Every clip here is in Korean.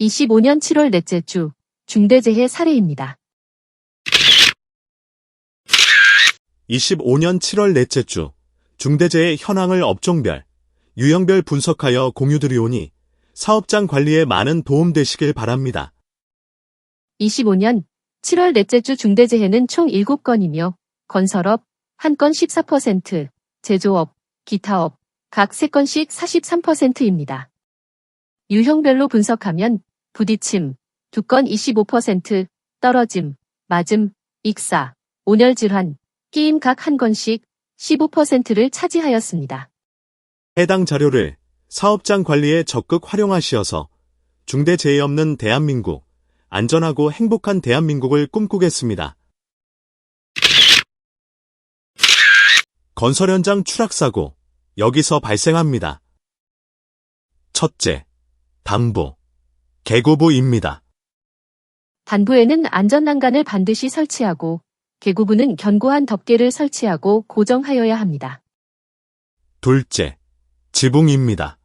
25년 7월 넷째 주 중대재해 사례입니다. 25년 7월 넷째 주 중대재해 현황을 업종별, 유형별 분석하여 공유드리오니 사업장 관리에 많은 도움 되시길 바랍니다. 25년 7월 넷째 주 중대재해는 총 7건이며 건설업 1건 14%, 제조업, 기타업 각 3건씩 43%입니다. 유형별로 분석하면 부딪힘 2건 25%, 떨어짐, 맞음, 익사, 온열질환, 끼임 각 1건씩 15%를 차지하였습니다. 해당 자료를 사업장 관리에 적극 활용하시어서 중대재해 없는 대한민국, 안전하고 행복한 대한민국을 꿈꾸겠습니다. 건설 현장 추락사고, 여기서 발생합니다. 첫째, 단부, 개구부입니다. 단부에는 안전난간을 반드시 설치하고 개구부는 견고한 덮개를 설치하고 고정하여야 합니다. 둘째, 지붕입니다.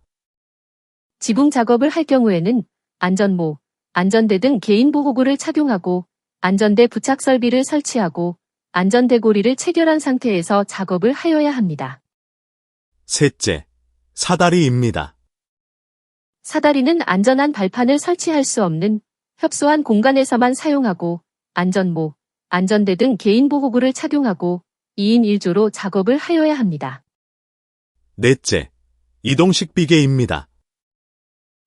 지붕 작업을 할 경우에는 안전모, 안전대 등 개인보호구를 착용하고 안전대 부착 설비를 설치하고 안전대고리를 체결한 상태에서 작업을 하여야 합니다. 셋째, 사다리입니다. 사다리는 안전한 발판을 설치할 수 없는 협소한 공간에서만 사용하고 안전모, 안전대 등 개인보호구를 착용하고 2인 1조로 작업을 하여야 합니다. 넷째, 이동식 비계입니다.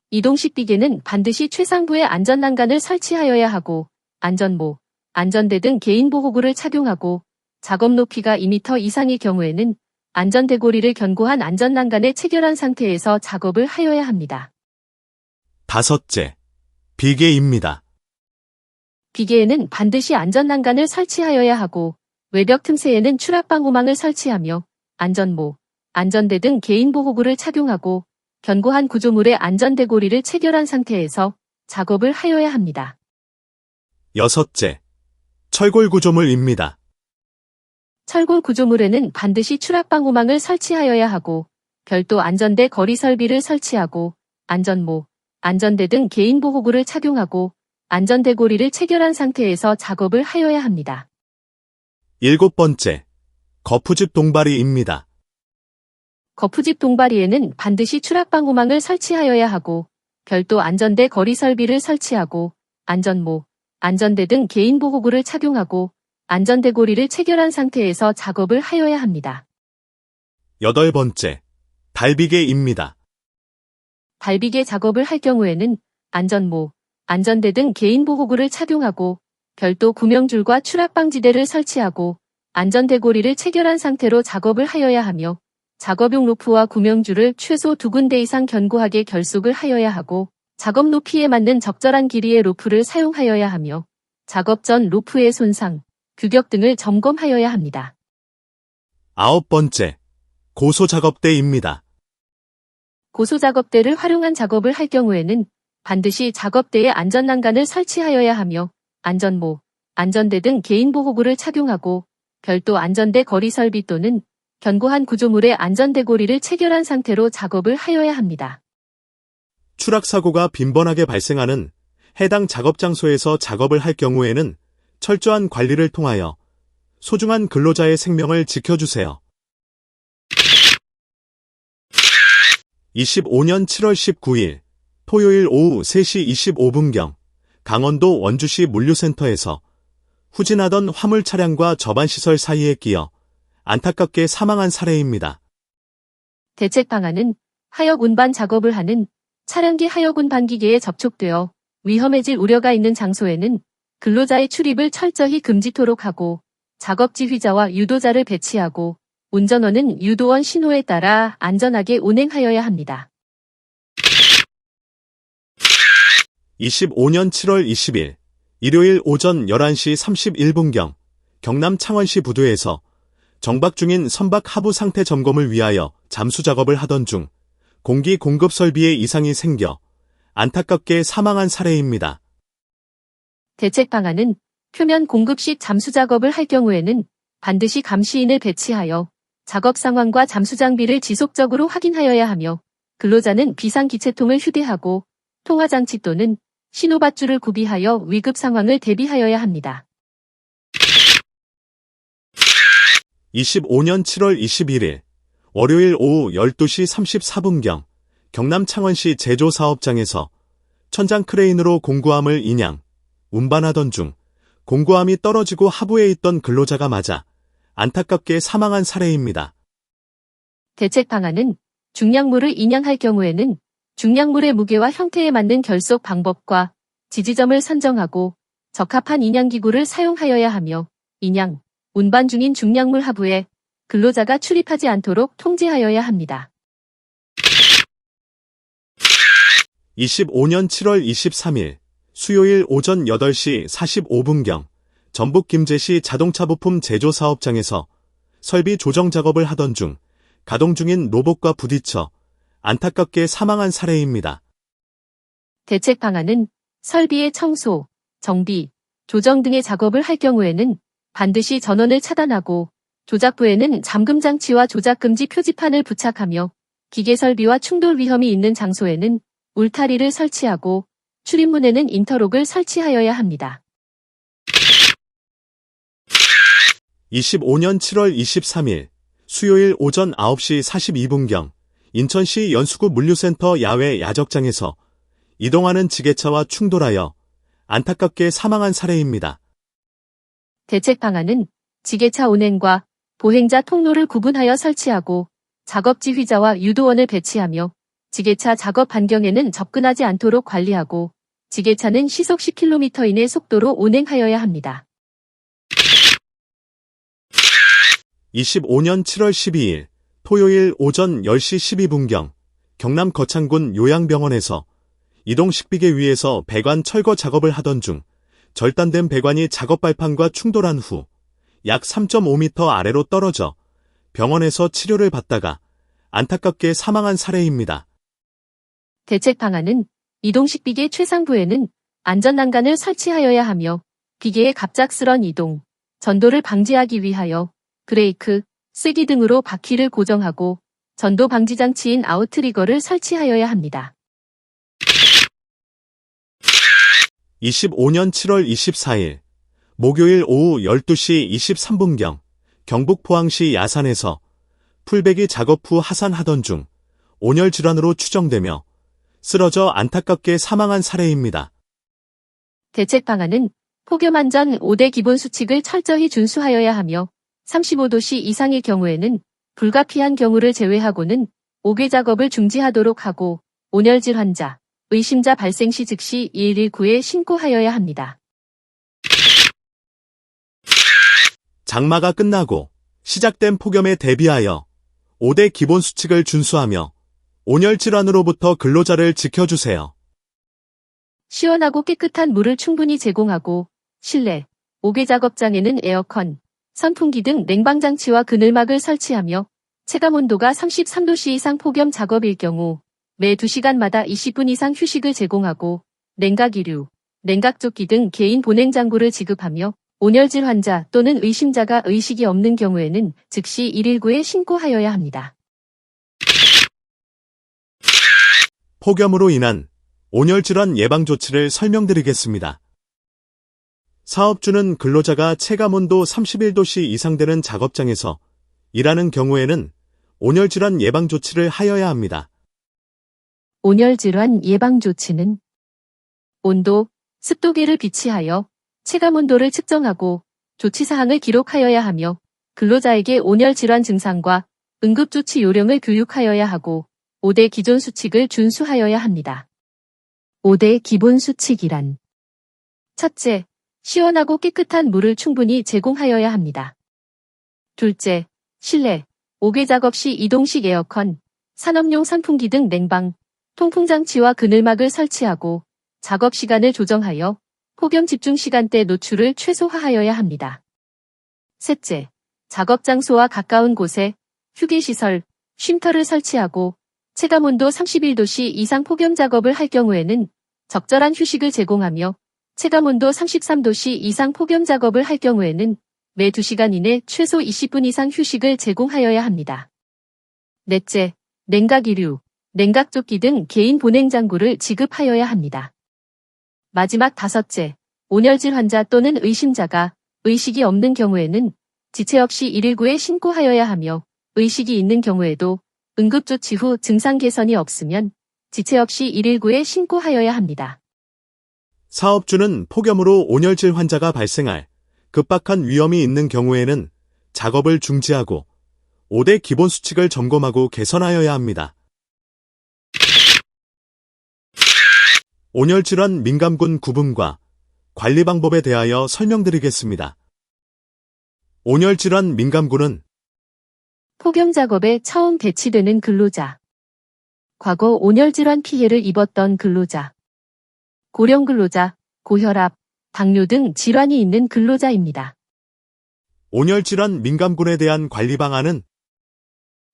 이동식 비계는 반드시 최상부의 안전난간을 설치하여야 하고 안전모, 안전대 등 개인보호구를 착용하고 작업 높이가 2m 이상의 경우에는 안전대고리를 견고한 안전난간에 체결한 상태에서 작업을 하여야 합니다. 다섯째, 비계입니다. 비계에는 반드시 안전난간을 설치하여야 하고 외벽 틈새에는 추락방호망을 설치하며 안전모, 안전대 등 개인보호구를 착용하고 견고한 구조물의 안전대고리를 체결한 상태에서 작업을 하여야 합니다. 여섯째, 철골 구조물입니다. 철골 구조물에는 반드시 추락방호망을 설치하여야 하고 별도 안전대 거리 설비를 설치하고 안전모, 안전대 등 개인보호구를 착용하고 안전대고리를 체결한 상태에서 작업을 하여야 합니다. 일곱 번째, 거푸집 동바리입니다. 거푸집 동바리에는 반드시 추락방호망을 설치하여야 하고 별도 안전대 거리 설비를 설치하고 안전모, 안전대 등 개인보호구를 착용하고 안전대고리를 체결한 상태에서 작업을 하여야 합니다. 여덟 번째, 달비계입니다. 달비계 작업을 할 경우에는 안전모, 안전대 등 개인보호구를 착용하고 별도 구명줄과 추락방지대를 설치하고 안전대고리를 체결한 상태로 작업을 하여야 하며 작업용 로프와 구명줄을 최소 2군데 이상 견고하게 결속을 하여야 하고 작업 높이에 맞는 적절한 길이의 로프를 사용하여야 하며 작업 전 로프의 손상, 규격 등을 점검하여야 합니다. 아홉 번째, 고소작업대입니다. 고소작업대를 활용한 작업을 할 경우에는 반드시 작업대에 안전난간을 설치하여야 하며 안전모, 안전대 등 개인보호구를 착용하고 별도 안전대 거리 설비 또는 견고한 구조물의 안전대고리를 체결한 상태로 작업을 하여야 합니다. 추락사고가 빈번하게 발생하는 해당 작업 장소에서 작업을 할 경우에는 철저한 관리를 통하여 소중한 근로자의 생명을 지켜주세요. 25년 7월 19일 토요일 오후 3시 25분경 강원도 원주시 물류센터에서 후진하던 화물 차량과 접안시설 사이에 끼어 안타깝게 사망한 사례입니다. 대책 방안은 하역 운반 작업을 하는 차량기 하역 운반기계에 접촉되어 위험해질 우려가 있는 장소에는 근로자의 출입을 철저히 금지토록 하고 작업 지휘자와 유도자를 배치하고 운전원은 유도원 신호에 따라 안전하게 운행하여야 합니다. 25년 7월 20일 일요일 오전 11시 31분경 경남 창원시 부두에서 정박 중인 선박 하부 상태 점검을 위하여 잠수 작업을 하던 중 공기 공급 설비에 이상이 생겨 안타깝게 사망한 사례입니다. 대책 방안은 표면 공급 시 잠수 작업을 할 경우에는 반드시 감시인을 배치하여 작업 상황과 잠수 장비를 지속적으로 확인하여야 하며 근로자는 비상기체통을 휴대하고 통화장치 또는 신호밧줄을 구비하여 위급 상황을 대비하여야 합니다. 25년 7월 21일 월요일 오후 12시 34분경 경남 창원시 제조사업장에서 천장 크레인으로 공구함을 인양, 운반하던 중 공구함이 떨어지고 하부에 있던 근로자가 맞아 안타깝게 사망한 사례입니다. 대책 방안은 중량물을 인양할 경우에는 중량물의 무게와 형태에 맞는 결속 방법과 지지점을 선정하고 적합한 인양기구를 사용하여야 하며 인양, 운반 중인 중량물 하부에 근로자가 출입하지 않도록 통제하여야 합니다. 25년 7월 23일 수요일 오전 8시 45분경 전북 김제시 자동차 부품 제조사업장에서 설비 조정 작업을 하던 중 가동 중인 로봇과 부딪혀 안타깝게 사망한 사례입니다. 대책 방안은 설비의 청소, 정비, 조정 등의 작업을 할 경우에는 반드시 전원을 차단하고 조작부에는 잠금 장치와 조작금지 표지판을 부착하며 기계 설비와 충돌 위험이 있는 장소에는 울타리를 설치하고 출입문에는 인터록을 설치하여야 합니다. 25년 7월 23일 수요일 오전 9시 42분경 인천시 연수구 물류센터 야외 야적장에서 이동하는 지게차와 충돌하여 안타깝게 사망한 사례입니다. 대책 방안은 지게차 운행과 보행자 통로를 구분하여 설치하고 작업 지휘자와 유도원을 배치하며 지게차 작업 반경에는 접근하지 않도록 관리하고 지게차는 시속 10km 이내 속도로 운행하여야 합니다. 25년 7월 12일 토요일 오전 10시 12분경 경남 거창군 요양병원에서 이동 식비계 위에서 배관 철거 작업을 하던 중 절단된 배관이 작업 발판과 충돌한 후 약 3.5m 아래로 떨어져 병원에서 치료를 받다가 안타깝게 사망한 사례입니다. 대책 방안은 이동식비계 최상부에는 안전난간을 설치하여야 하며 기계의 갑작스런 이동, 전도를 방지하기 위하여 브레이크, 쐐기 등으로 바퀴를 고정하고 전도 방지 장치인 아웃트리거를 설치하여야 합니다. 25년 7월 24일 목요일 오후 12시 23분경 경북 포항시 야산에서 풀베기 작업 후 하산하던 중 온열 질환으로 추정되며 쓰러져 안타깝게 사망한 사례입니다. 대책 방안은 폭염 안전 5대 기본 수칙을 철저히 준수하여야 하며 35도씨 이상일 경우에는 불가피한 경우를 제외하고는 옥외 작업을 중지하도록 하고 온열질 환자, 의심자 발생 시 즉시 119에 신고하여야 합니다. 장마가 끝나고 시작된 폭염에 대비하여 5대 기본 수칙을 준수하며 온열 질환으로부터 근로자를 지켜주세요. 시원하고 깨끗한 물을 충분히 제공하고 실내, 옥외 작업장에는 에어컨, 선풍기 등 냉방장치와 그늘막을 설치하며 체감온도가 33도씨 이상 폭염 작업일 경우 매 2시간마다 20분 이상 휴식을 제공하고 냉각이류, 냉각조끼 등 개인 보냉장구를 지급하며 온열질 환자 또는 의심자가 의식이 없는 경우에는 즉시 119에 신고하여야 합니다. 폭염으로 인한 온열질환 예방 조치를 설명드리겠습니다. 사업주는 근로자가 체감온도 31도씨 이상 되는 작업장에서 일하는 경우에는 온열질환 예방 조치를 하여야 합니다. 온열질환 예방 조치는 온도, 습도계를 비치하여 체감온도를 측정하고 조치사항을 기록하여야 하며 근로자에게 온열질환 증상과 응급조치 요령을 교육하여야 하고 5대 기존 수칙을 준수하여야 합니다. 5대 기본 수칙이란 첫째, 시원하고 깨끗한 물을 충분히 제공하여야 합니다. 둘째, 실내, 옥외 작업 시 이동식 에어컨, 산업용 선풍기 등 냉방, 통풍장치와 그늘막을 설치하고 작업 시간을 조정하여 폭염 집중 시간대 노출을 최소화하여야 합니다. 셋째, 작업 장소와 가까운 곳에 휴게시설, 쉼터를 설치하고 체감온도 31도씨 이상 폭염 작업을 할 경우에는 적절한 휴식을 제공하며 체감온도 33도씨 이상 폭염 작업을 할 경우에는 매 2시간 이내 최소 20분 이상 휴식을 제공하여야 합니다. 넷째, 냉각이류, 냉각조끼 등 개인 보냉장구를 지급하여야 합니다. 마지막 5째, 온열질 환자 또는 의심자가 의식이 없는 경우에는 지체 없이 119에 신고하여야 하며 의식이 있는 경우에도 응급조치 후 증상 개선이 없으면 지체 없이 119에 신고하여야 합니다. 사업주는 폭염으로 온열질 환자가 발생할 급박한 위험이 있는 경우에는 작업을 중지하고 5대 기본 수칙을 점검하고 개선하여야 합니다. 온열질환 민감군 구분과 관리 방법에 대하여 설명드리겠습니다. 온열질환 민감군은 폭염 작업에 처음 배치되는 근로자, 과거 온열질환 피해를 입었던 근로자, 고령 근로자, 고혈압, 당뇨 등 질환이 있는 근로자입니다. 온열질환 민감군에 대한 관리 방안은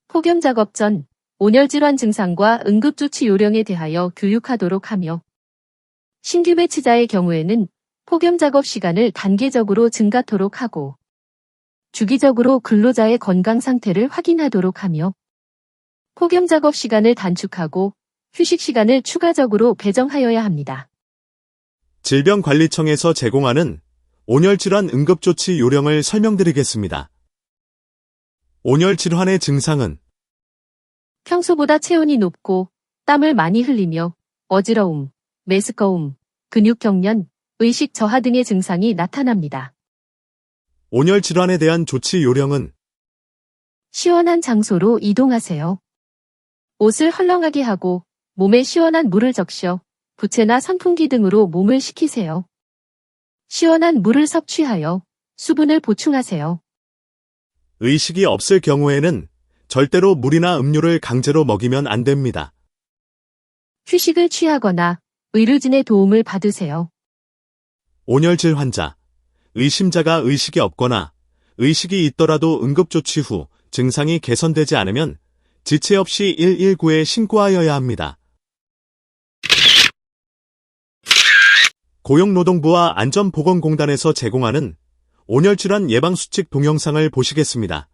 폭염 작업 전 온열질환 증상과 응급조치 요령에 대하여 교육하도록 하며 신규 배치자의 경우에는 폭염 작업 시간을 단계적으로 증가토록 하고 주기적으로 근로자의 건강 상태를 확인하도록 하며 폭염 작업 시간을 단축하고 휴식 시간을 추가적으로 배정하여야 합니다. 질병관리청에서 제공하는 온열질환 응급조치 요령을 설명드리겠습니다. 온열질환의 증상은 평소보다 체온이 높고 땀을 많이 흘리며 어지러움, 메스꺼움, 근육경련, 의식 저하 등의 증상이 나타납니다. 온열질환에 대한 조치 요령은 시원한 장소로 이동하세요. 옷을 헐렁하게 하고 몸에 시원한 물을 적셔 부채나 선풍기 등으로 몸을 식히세요. 시원한 물을 섭취하여 수분을 보충하세요. 의식이 없을 경우에는 절대로 물이나 음료를 강제로 먹이면 안 됩니다. 휴식을 취하거나 의료진의 도움을 받으세요. 온열질 환자, 의심자가 의식이 없거나 의식이 있더라도 응급조치 후 증상이 개선되지 않으면 지체 없이 119에 신고하여야 합니다. 고용노동부와 안전보건공단에서 제공하는 온열질환 예방수칙 동영상을 보시겠습니다.